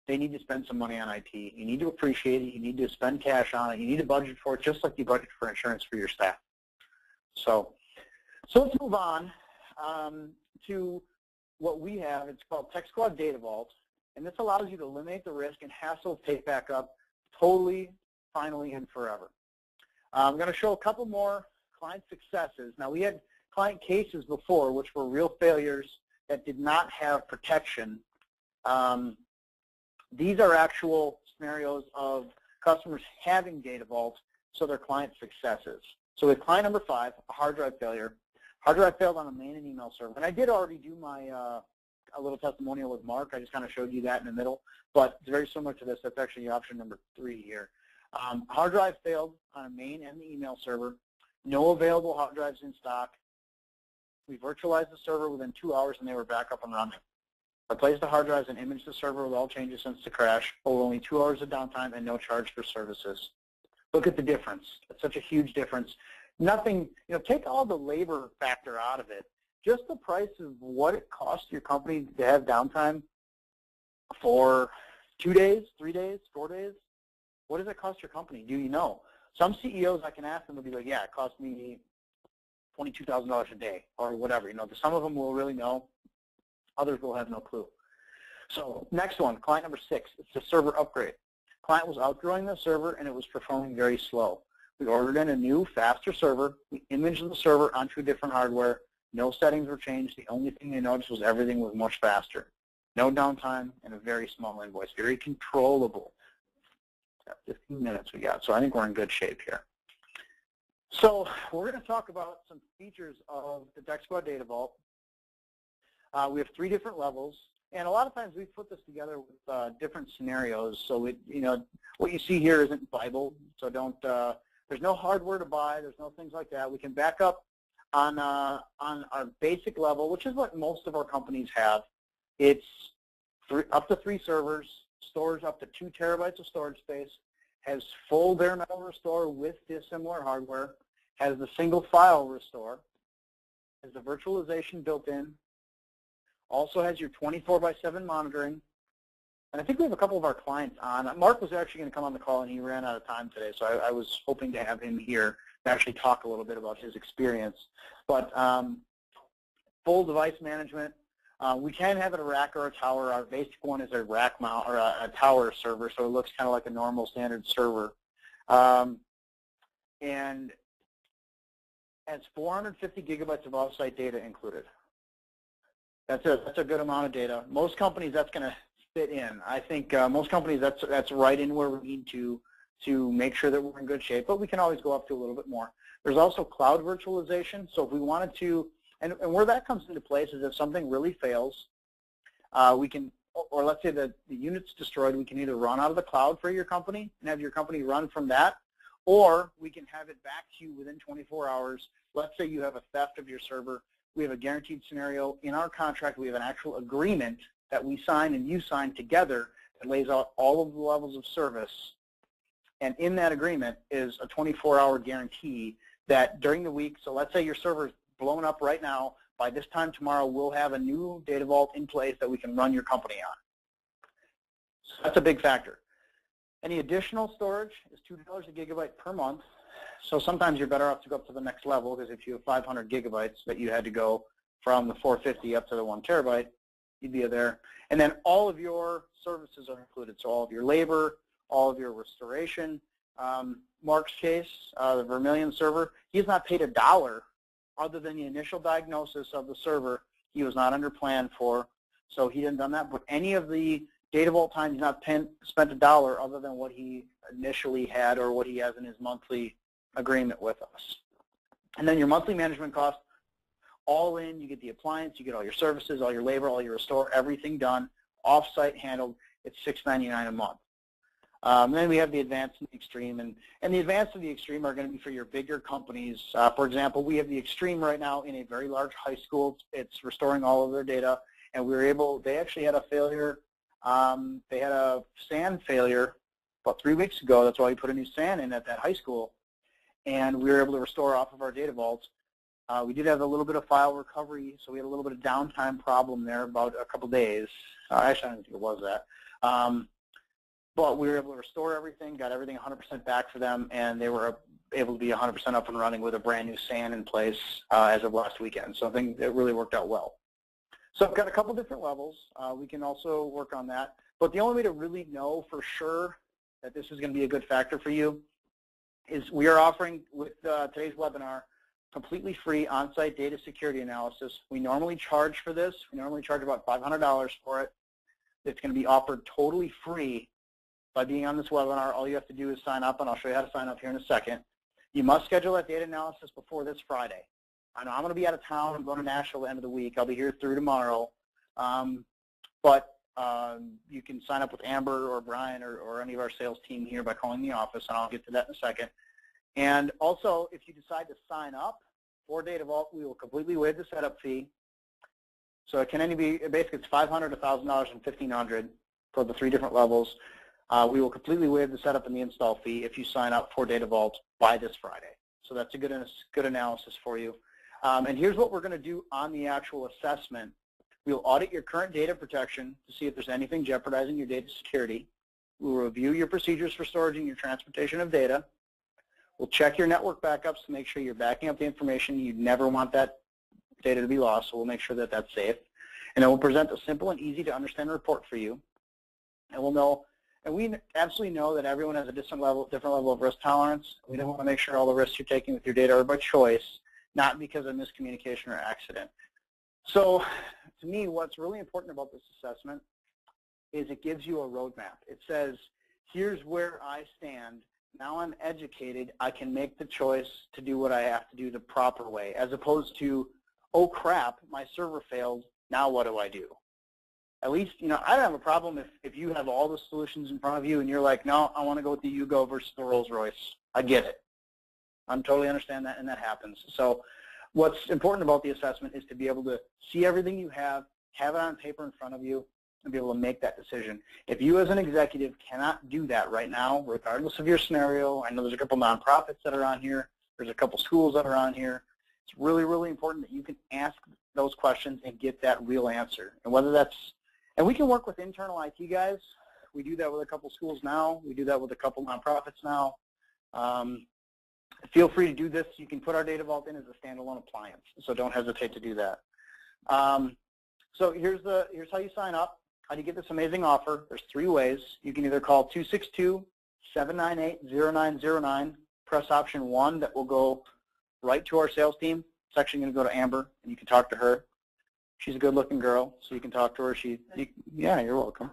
they need to spend some money on IT. You need to appreciate it. You need to spend cash on it. You need to budget for it just like you budget for insurance for your staff. So let's move on to what we have. It's called Tech Squad Data Vault, and this allows you to eliminate the risk and hassle of tape backup totally, finally, and forever. I'm going to show a couple more client successes. Now, we had client cases before which were real failures that did not have protection. These are actual scenarios of customers having Data Vault, so they're client successes. So with client number 5, a hard drive failure. Hard drive failed on a main and email server. And I did already do my a little testimonial with Mark. I just kind of showed you that in the middle. But it's very similar to this. That's actually option number 3 here. Hard drive failed on a main and the email server. No available hard drives in stock. We virtualized the server within 2 hours and they were back up and running. Replaced the hard drives and imaged the server with all changes since the crash. Over only 2 hours of downtime and no charge for services. Look at the difference. It's such a huge difference. Nothing, take all the labor factor out of it. Just the price of what it costs your company to have downtime for 2 days, 3 days, 4 days. What does it cost your company? Do you know? Some CEOs, I can ask them, will be like, yeah, it cost me $22,000 a day or whatever. Some of them will really know. Others will have no clue. So next one, client number 6, it's the server upgrade. Client was outgrowing the server and it was performing very slow. We ordered in a new, faster server. We imaged the server onto a different hardware. No settings were changed. The only thing they noticed was everything was much faster. No downtime and a very small invoice. Very controllable. 15 minutes we got, so I think we're in good shape here. So we're going to talk about some features of the Tech Squad Data Vault. We have 3 different levels. And a lot of times we put this together with different scenarios. So what you see here isn't Bible. So there's no hardware to buy. There's no things like that. We can back up on our basic level, which is what most of our companies have. It's up to 3 servers, stores up to 2 terabytes of storage space, has full bare metal restore with dissimilar hardware, has the single file restore. has the virtualization built in, also has your 24/7 monitoring, and I think we have a couple of our clients on. Mark was actually going to come on the call, and he ran out of time today, so I was hoping to have him here to actually talk a little bit about his experience. But full device management. We can have it a rack or a tower. Our basic one is a rack mount or a tower server, so it looks kind of like a normal standard server. And has 450 gigabytes of offsite data included. That's a good amount of data. Most companies that's going to fit in. I think most companies that's right in where we need to make sure that we're in good shape, but we can always go up to a little bit more. There's also cloud virtualization, so if we wanted to, and where that comes into place is if something really fails, we can, or let's say that the unit's destroyed, we can either run out of the cloud for your company and have your company run from that, or we can have it back to you within 24 hours. Let's say you have a theft of your server. We have a guaranteed scenario. In our contract, we have an actual agreement that we sign and you sign together that lays out all of the levels of service. And in that agreement is a 24-hour guarantee that during the week, so let's say your server's blown up right now, by this time tomorrow we'll have a new data vault in place that we can run your company on. So that's a big factor. Any additional storage is $2 a gigabyte per month. So sometimes you're better off to go up to the next level, because if you have 500 gigabytes that you had to go from the 450 up to the 1 terabyte, you'd be there. And then all of your services are included, so all of your labor, all of your restoration. Mark's case, the Vermilion server, he's not paid $1 other than the initial diagnosis of the server. He was not under plan for, so he didn't done that. But any of the data vault time, he's not spent $1 other than what he initially had or what he has in his monthly agreement with us. And then your monthly management cost, all in, you get the appliance, you get all your services, all your labor, all your restore, everything done, off-site handled. It's $6.99 a month. Then we have the advanced and the extreme, and the advanced and the extreme are going to be for your bigger companies. For example, we have the extreme right now in a very large high school. It's restoring all of their data, and we were able, they actually had a failure, they had a SAN failure about 3 weeks ago. That's why we put a new SAN in at that high school, and we were able to restore off of our data vaults. We did have a little bit of file recovery, so we had a little bit of downtime problem there, about a couple days. Actually, I don't think it was that. But we were able to restore everything, got everything 100% back for them, and they were able to be 100% up and running with a brand new SAN in place as of last weekend. So I think it really worked out well. So I've got a couple different levels. We can also work on that. But the only way to really know for sure that this is going to be a good factor for you is we are offering with today's webinar completely free on-site data security analysis. We normally charge for this. We normally charge about $500 for it. It's going to be offered totally free by being on this webinar. All you have to do is sign up, and I'll show you how to sign up here in a second. You must schedule that data analysis before this Friday. I know I'm going to be out of town. I'm going to Nashville at the end of the week. I'll be here through tomorrow. But you can sign up with Amber or Brian or any of our sales team here by calling the office, and I'll get to that in a second. And also, if you decide to sign up for Data Vault, we will completely waive the setup fee. So it can only be, basically it's $500, $1,000, and $1,500 for the 3 different levels. We will completely waive the setup and the install fee if you sign up for Data Vault by this Friday. So that's a good analysis for you. And here's what we're going to do on the actual assessment. We'll audit your current data protection to see if there's anything jeopardizing your data security. We'll review your procedures for storage and your transportation of data. We'll check your network backups to make sure you're backing up the information. You'd never want that data to be lost, so we'll make sure that that's safe. And then we'll present a simple and easy to understand report for you. And we'll know, and we absolutely know that everyone has a different level of risk tolerance. We don't want to make sure all the risks you're taking with your data are by choice, not because of miscommunication or accident. So to me, what's really important about this assessment is it gives you a roadmap. It says, here's where I stand. Now I'm educated. I can make the choice to do what I have to do the proper way, as opposed to, oh crap, my server failed. Now what do I do? At least, you know, I don't have a problem if you have all the solutions in front of you and you're like, no, I want to go with the Yugo versus the Rolls Royce. I get it. I'm totally understand that, and that happens. So what's important about the assessment is to be able to see everything you have it on paper in front of you, and be able to make that decision. If you as an executive cannot do that right now, regardless of your scenario, I know there's a couple nonprofits that are on here, there's a couple schools that are on here, It's really, really important that you can ask those questions and get that real answer. And whether that's, and we can work with internal IT guys. We do that with a couple schools now. We do that with a couple nonprofits now. Feel free to do this. You can put our Data Vault in as a standalone appliance, so don't hesitate to do that. So here's how you sign up. How do you get this amazing offer? There's 3 ways. You can either call 262-798-0909, press option 1. That will go right to our sales team. It's actually going to go to Amber, and you can talk to her. She's a good-looking girl, so you can talk to her. Yeah, you're welcome.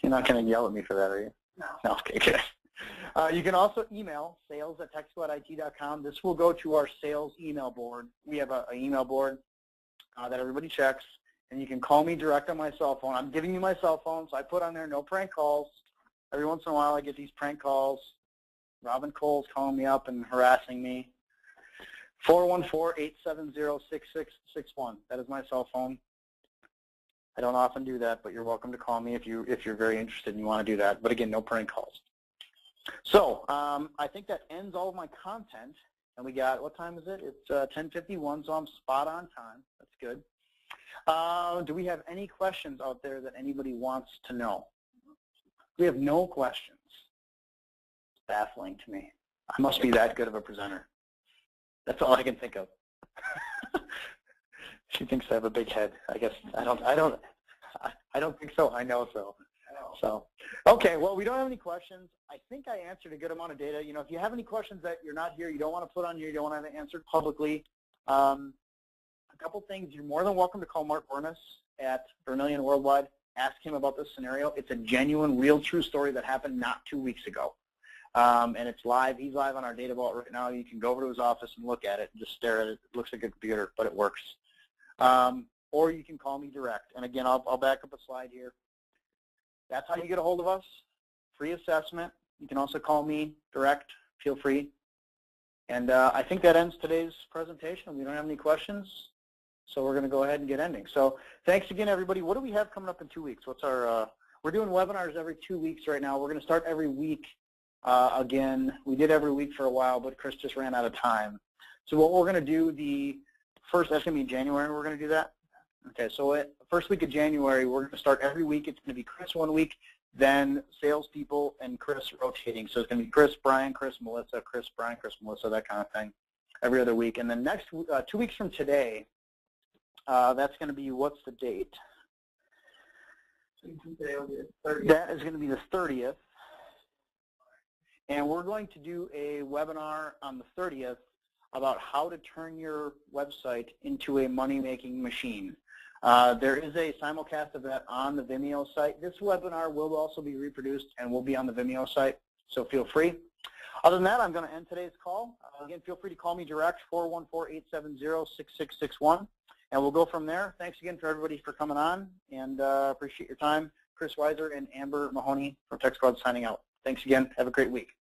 You're not going to yell at me for that, are you? No. Okay, good. You can also email sales@techsquadit.com. This will go to our sales email board. We have an email board that everybody checks, and you can call me direct on my cell phone. I'm giving you my cell phone, so I put on there no prank calls. Every once in a while I get these prank calls. Robin Cole's calling me up and harassing me. 414-870-6661. That is my cell phone. I don't often do that, but you're welcome to call me if you're very interested and you want to do that. But again, no prank calls. So I think that ends all of my content. And we got, what time is it? It's 10:51, so I'm spot on time. That's good. Do we have any questions out there that anybody wants to know? We have no questions. It's baffling to me. I must be that good of a presenter. That's all I can think of. She thinks I have a big head. I guess I don't think so. I know so. So, okay. Well, we don't have any questions. I think I answered a good amount of data. You know, if you have any questions that you're not here, you don't want to put on here, you don't want to have it answered publicly. A couple things. You're more than welcome to call Mark Burness at Vermillion Worldwide. Ask him about this scenario. It's a genuine, real, true story that happened not 2 weeks ago. And it's live. He's live on our Data Vault right now. You can go over to his office and look at it and just stare at it. It looks like a computer, but it works. Or you can call me direct. And again, I'll back up a slide here. That's how you get a hold of us. Free assessment. You can also call me direct. Feel free. And I think that ends today's presentation. We don't have any questions, so we're going to go ahead and get ending. So thanks again, everybody. What do we have coming up in 2 weeks? What's our? We're doing webinars every 2 weeks right now. We're going to start every week. Again, we did every week for a while, but Chris just ran out of time. So what we're going to do, that's going to be in January, we're going to do that. Okay, so the first week of January, we're going to start every week. It's going to be Chris 1 week, then salespeople and Chris rotating. So it's going to be Chris, Brian, Chris, Melissa, Chris, Brian, Chris, Melissa, that kind of thing, every other week. And then next 2 weeks from today, that's going to be, what's the date? That is going to be the 30th. And we're going to do a webinar on the 30th about how to turn your website into a money-making machine. There is a simulcast of that on the Vimeo site. This webinar will also be reproduced and will be on the Vimeo site, so feel free. Other than that, I'm going to end today's call. Again, feel free to call me direct, 414-870-6661, and we'll go from there. Thanks again for everybody for coming on, and appreciate your time. Chris Weiser and Amber Mahoney from Tech Squad signing out. Thanks again. Have a great week.